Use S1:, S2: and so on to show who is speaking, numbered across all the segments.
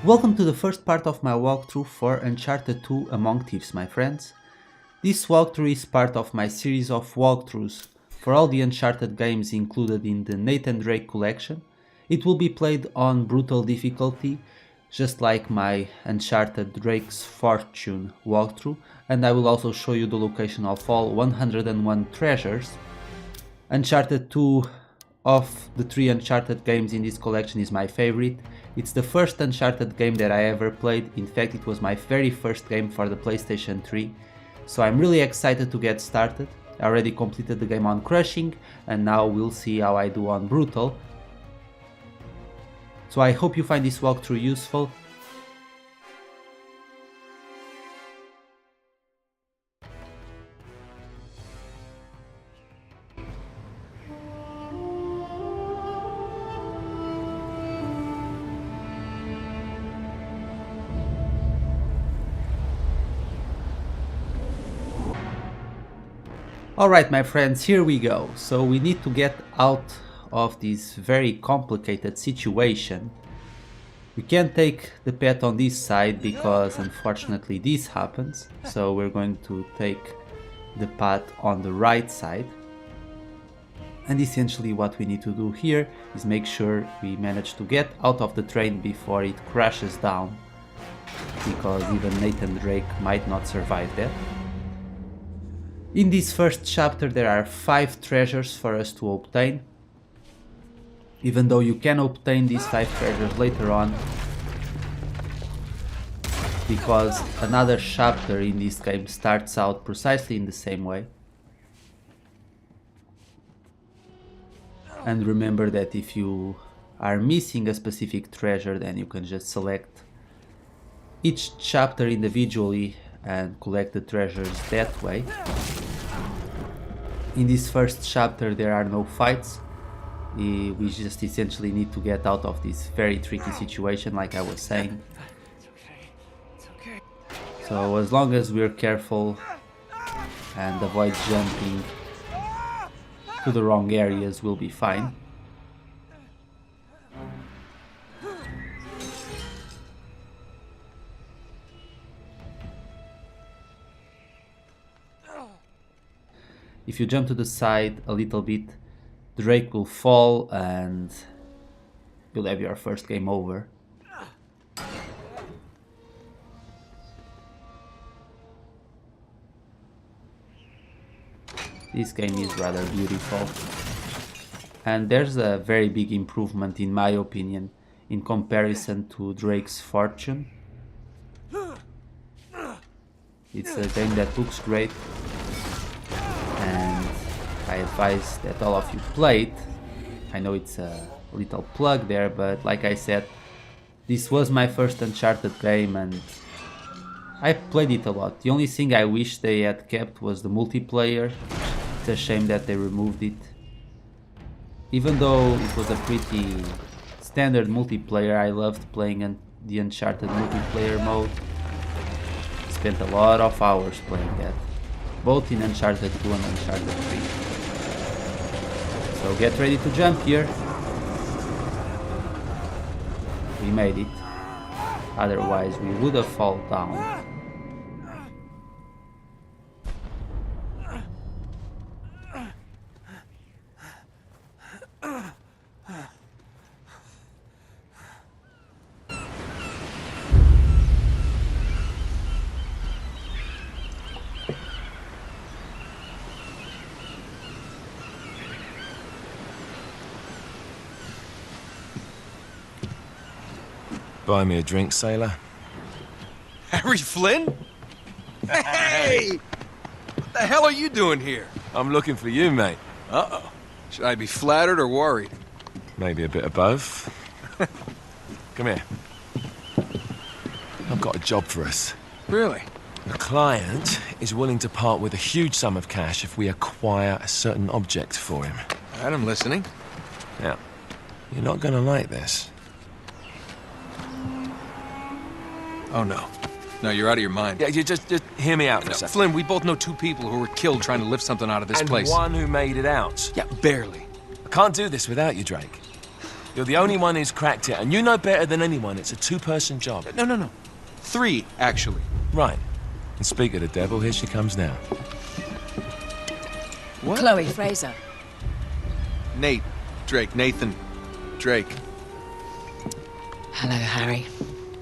S1: Welcome to the first part of my walkthrough for Uncharted 2 Among Thieves, my friends. This walkthrough is part of my series of walkthroughs for all the Uncharted games included in the Nathan Drake collection. It will be played on brutal difficulty, just like my Uncharted Drake's Fortune walkthrough, and I will also show you the location of all 101 treasures. Uncharted 2 of the 3 Uncharted games in this collection is my favorite. It's the first Uncharted game that I ever played. In fact, it was my very first game for the PlayStation 3. So I'm really excited to get started. I already completed the game on Crushing, and now we'll see how I do on Brutal. So I hope you find this walkthrough useful. Alright my friends, here we go. So we need to get out of this very complicated situation. We can't take the path on this side because unfortunately this happens. So we're going to take the path on the right side. And essentially what we need to do here is make sure we manage to get out of the train before it crashes down. Because even Nathan Drake might not survive that. In this first chapter there are 5 treasures for us to obtain. Even though you can obtain these 5 treasures later on. Because another chapter in this game starts out precisely in the same way. And remember that if you are missing a specific treasure, then you can just select each chapter individually and collect the treasures that way. In this first chapter there are no fights. We just essentially need to get out of this very tricky situation, like I was saying. So as long as we're careful and avoid jumping to the wrong areas, we'll be fine. If you jump to the side a little bit, Drake will fall and you'll have your first game over. This game is rather beautiful. And there's a very big improvement in my opinion in comparison to Drake's Fortune. It's a game that looks great. And I advise that all of you play it. I know it's a little plug there, but like I said, this was my first Uncharted game and I played it a lot. The only thing I wish they had kept was the multiplayer. It's a shame that they removed it. Even though it was a pretty standard multiplayer, I loved playing the Uncharted multiplayer mode. Spent a lot of hours playing that. Both in Uncharted 2 and Uncharted 3. So get ready to jump here. We made it. Otherwise we would have fallen down.
S2: Buy me a drink, sailor.
S3: Harry Flynn? Hey! What the hell are you doing here?
S2: I'm looking for you, mate.
S3: Uh-oh. Should I be flattered or worried?
S2: Maybe a bit of both. Come here. I've got a job for us.
S3: Really?
S2: A client is willing to part with a huge sum of cash if we acquire a certain object for him.
S3: All right, I'm listening.
S2: Now, you're not gonna like this.
S3: Oh, no. No, you're out of your mind.
S2: Yeah, you just hear me out for a
S3: No,
S2: second.
S3: Flynn, we both know 2 people who were killed trying to lift something out of this
S2: And
S3: place.
S2: one who made it out.
S3: Yeah, barely.
S2: I can't do this without you, Drake. You're the only one who's cracked it, and you know better than anyone it's a two-person job.
S3: No. 3, actually.
S2: Right. And speak of the devil, here she comes now.
S3: What?
S4: Chloe Fraser.
S3: Nathan Drake.
S4: Hello, Harry.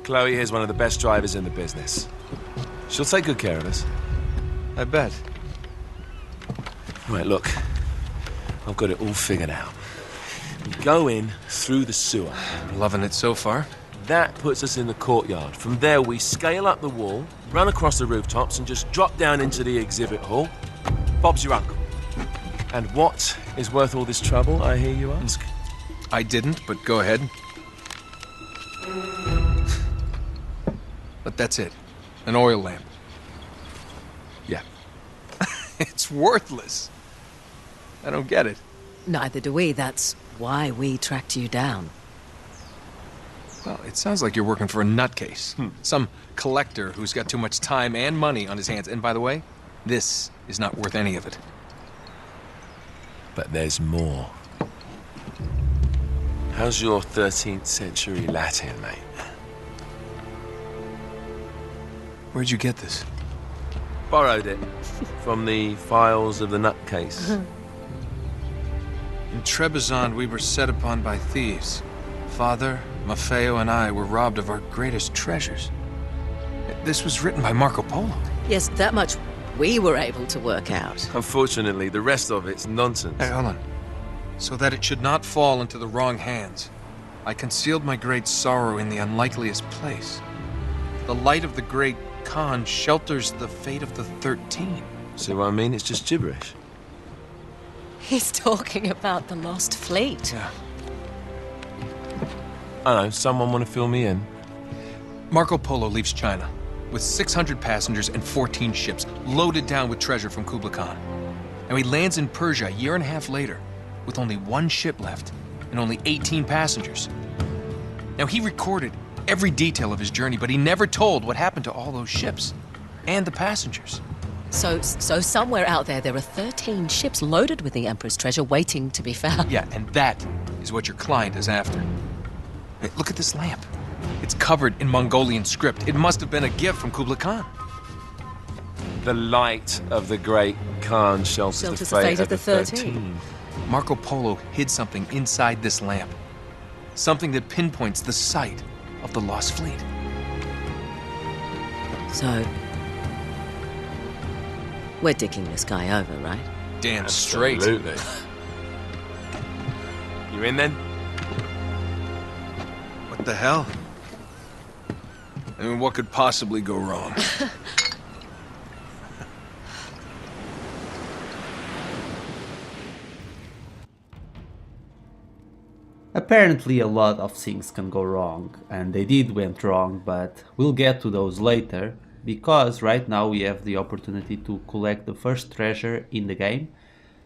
S2: Chloe here's one of the best drivers in the business. She'll take good care of us.
S3: I bet.
S2: Right, look. I've got it all figured out. We go in through the sewer.
S3: Loving it so far.
S2: That puts us in the courtyard. From there, we scale up the wall, run across the rooftops, and just drop down into the exhibit hall. Bob's your uncle. And what is worth all this trouble, I hear you ask?
S3: I didn't, but go ahead. But that's it. An oil lamp.
S2: Yeah.
S3: It's worthless. I don't get it.
S4: Neither do we. That's why we tracked you down.
S3: Well, it sounds like you're working for a nutcase. Some collector who's got too much time and money on his hands. And by the way, this is not worth any of it.
S2: But there's more. How's your 13th century Latin, mate?
S3: Where'd you get this?
S2: Borrowed it from the files of the nutcase.
S3: In Trebizond, we were set upon by thieves. Father, Maffeo, and I were robbed of our greatest treasures. This was written by Marco Polo.
S4: Yes, that much we were able to work out.
S2: Unfortunately, the rest of it's nonsense.
S3: Hey, hold on. So that it should not fall into the wrong hands, I concealed my great sorrow in the unlikeliest place. The light of the great Khan shelters the fate of the 13.
S2: See what I mean? It's just gibberish.
S4: He's talking about the lost fleet.
S3: Yeah.
S2: I know, someone want to fill me in?
S3: Marco Polo leaves China with 600 passengers and 14 ships loaded down with treasure from Kublai Khan. And he lands in Persia a year and a half later with only 1 ship left and only 18 passengers. Now, he recorded every detail of his journey, but he never told what happened to all those ships and the passengers.
S4: So somewhere out there are 13 ships loaded with the Emperor's treasure waiting to be found.
S3: Yeah, and that is what your client is after. Hey, look at this lamp. It's covered in Mongolian script. It must have been a gift from Kublai Khan.
S2: The light of the great Khan shelters the fate of the 13.
S3: Marco Polo hid something inside this lamp. Something that pinpoints the site of the lost fleet.
S4: So, we're dicking this guy over, right?
S3: Damn straight.
S2: Absolutely. You in then?
S3: What the hell? I mean, what could possibly go wrong?
S1: Apparently a lot of things can go wrong, and they did went wrong, but we'll get to those later, because right now we have the opportunity to collect the first treasure in the game.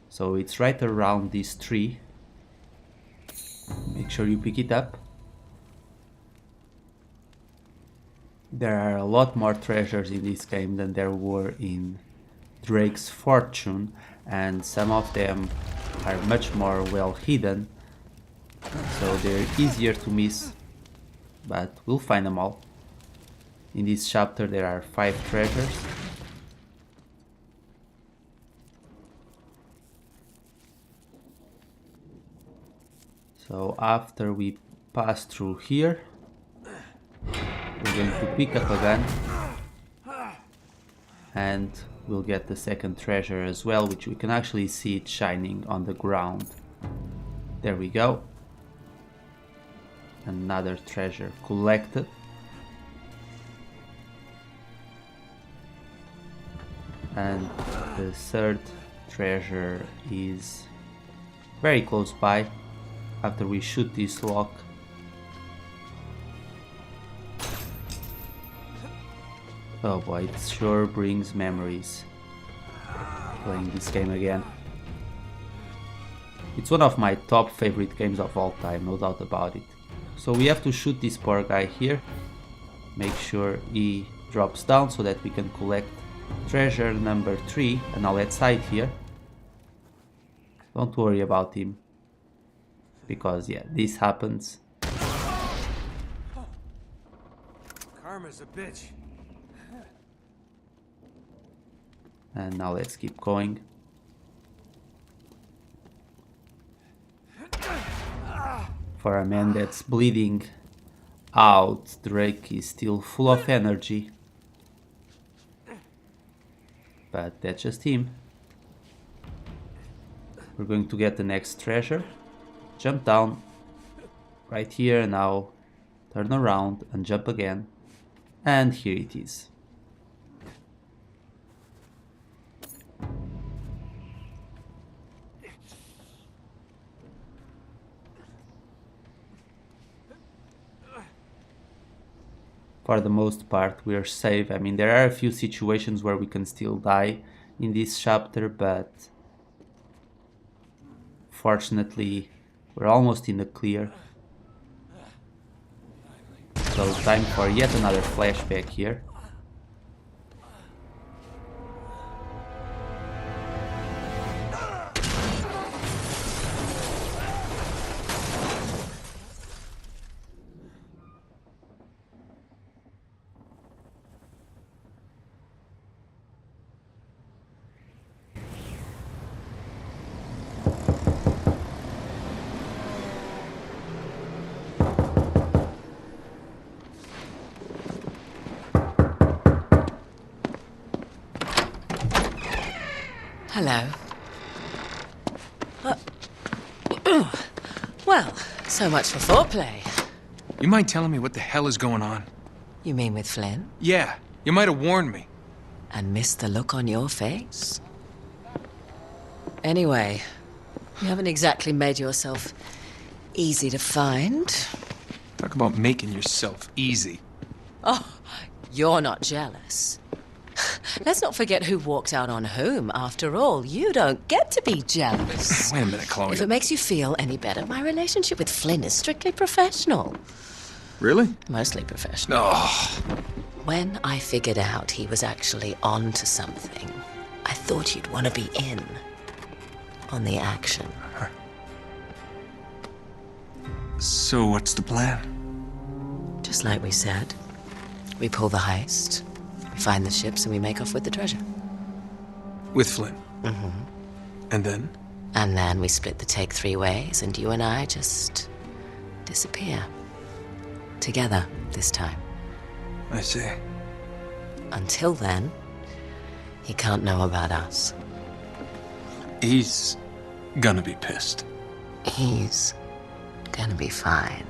S1: So it's right around this tree. Make sure you pick it up. There are a lot more treasures in this game than there were in Drake's Fortune, and some of them are much more well hidden, so they're easier to miss, but we'll find them all. In this chapter there are 5 treasures. So after we pass through here, we're going to pick up a gun and we'll get the second treasure as well, which we can actually see it shining on the ground. There we go. Another treasure collected. And the third treasure is very close by after we shoot this lock. Oh boy, it sure brings memories playing this game again. It's one of my top favorite games of all time, no doubt about it. So we have to shoot this poor guy here, make sure he drops down so that we can collect treasure number 3, and I'll head side here. Don't worry about him. because yeah, this happens.
S2: Karma's a bitch.
S1: And now let's keep going. For a man that's bleeding out, Drake is still full of energy. But that's just him. We're going to get the next treasure. Jump down right here, now turn around and jump again. And here it is. For the most part, we are safe. I mean, there are a few situations where we can still die in this chapter, but fortunately, we're almost in the clear. So time for yet another flashback here.
S4: Hello. Well, so much for foreplay.
S3: You mind telling me what the hell is going on?
S4: You mean with Flynn?
S3: Yeah, you might have warned me.
S4: And missed the look on your face? Anyway, you haven't exactly made yourself easy to find.
S3: Talk about making yourself easy.
S4: Oh, you're not jealous. Let's not forget who walked out on whom. After all, you don't get to be jealous.
S3: Wait a minute, Chloe.
S4: If it makes you feel any better, my relationship with Flynn is strictly professional.
S3: Really?
S4: Mostly professional.
S3: Oh,
S4: When I figured out he was actually on to something, I thought you'd want to be in on the action.
S3: so what's the plan?
S4: Just like we said, we pull the heist, we find the ships, and we make off with the treasure.
S3: With Flynn?
S4: Mm-hmm.
S3: And then?
S4: And then we split the take 3 ways, and you and I just disappear. Together, this time.
S3: I see.
S4: Until then, he can't know about us.
S3: He's gonna be pissed.
S4: He's gonna be fine.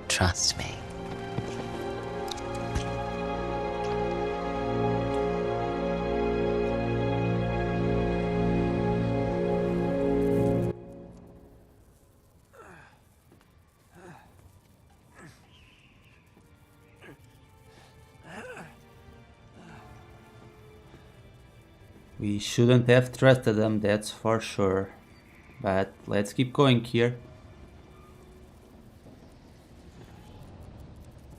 S4: Trust me.
S1: We shouldn't have trusted them, that's for sure. But let's keep going here.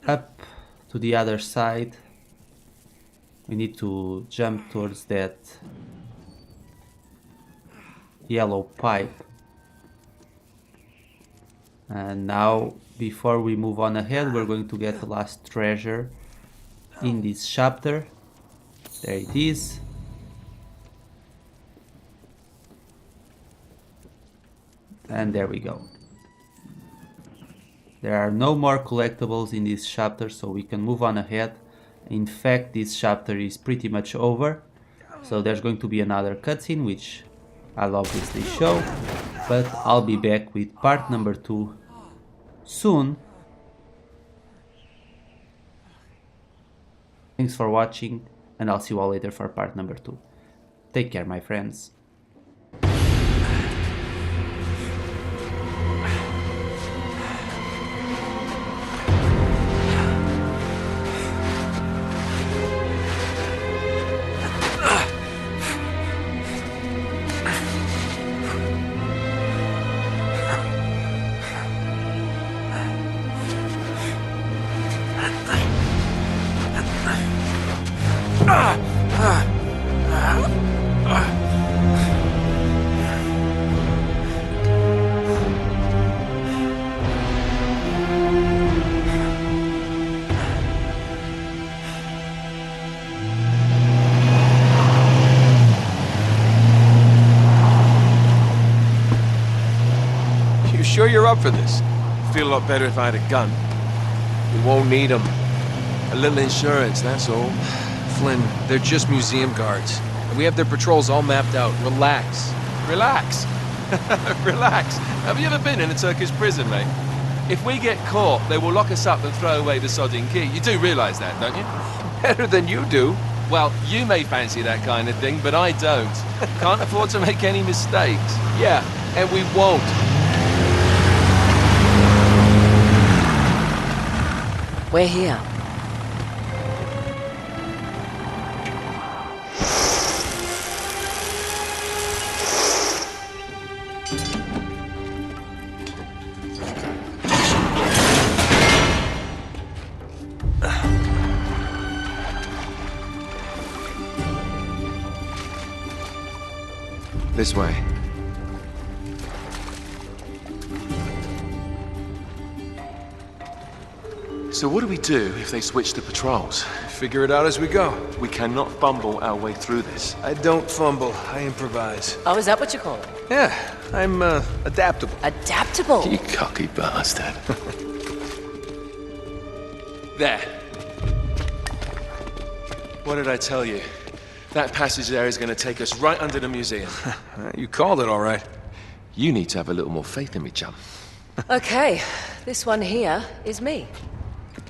S1: Up to the other side. We need to jump towards that yellow pipe. And now, before we move on ahead, we're going to get the last treasure in this chapter. There it is. And there we go. There are no more collectibles in this chapter, so we can move on ahead. In fact, this chapter is pretty much over. So there's going to be another cutscene, which I'll obviously show. But I'll be back with part number 2 soon. Thanks for watching, and I'll see you all later for part number 2. Take care, my friends.
S3: up for this?
S2: Feel a lot better if I had a gun. We won't need them. A little insurance, that's all.
S3: Flynn, they're just museum guards. And we have their patrols all mapped out. Relax.
S2: Relax. Relax. Have you ever been in a Turkish prison, mate? If we get caught, they will lock us up and throw away the sodding key. You do realise that, don't you?
S3: Better than you do.
S2: Well, you may fancy that kind of thing, but I don't. Can't afford to make any mistakes.
S3: Yeah, and we won't.
S4: We're here.
S2: This way. So what do we do if they switch to patrols?
S3: Figure it out as we go.
S2: We cannot fumble our way through this.
S3: I don't fumble, I improvise.
S4: Oh, is that what you call it?
S3: Yeah, I'm, adaptable.
S4: Adaptable.
S2: You cocky bastard. There. What did I tell you? That passage there is going to take us right under the museum.
S3: You called it all right.
S2: You need to have a little more faith in me, chum.
S4: Okay, this one here is me.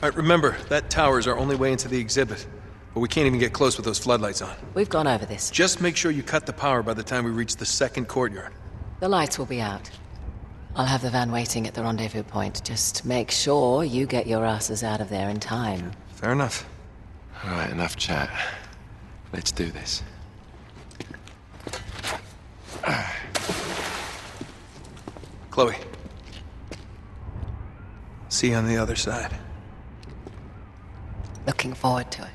S3: All right, remember, that tower is our only way into the exhibit. But we can't even get close with those floodlights on.
S4: We've gone over this.
S3: Just make sure you cut the power by the time we reach the second courtyard.
S4: The lights will be out. I'll have the van waiting at the rendezvous point. Just make sure you get your asses out of there in time.
S3: Fair enough.
S2: All right, enough chat. Let's do this.
S3: Chloe. See you on the other side.
S4: Looking forward to it.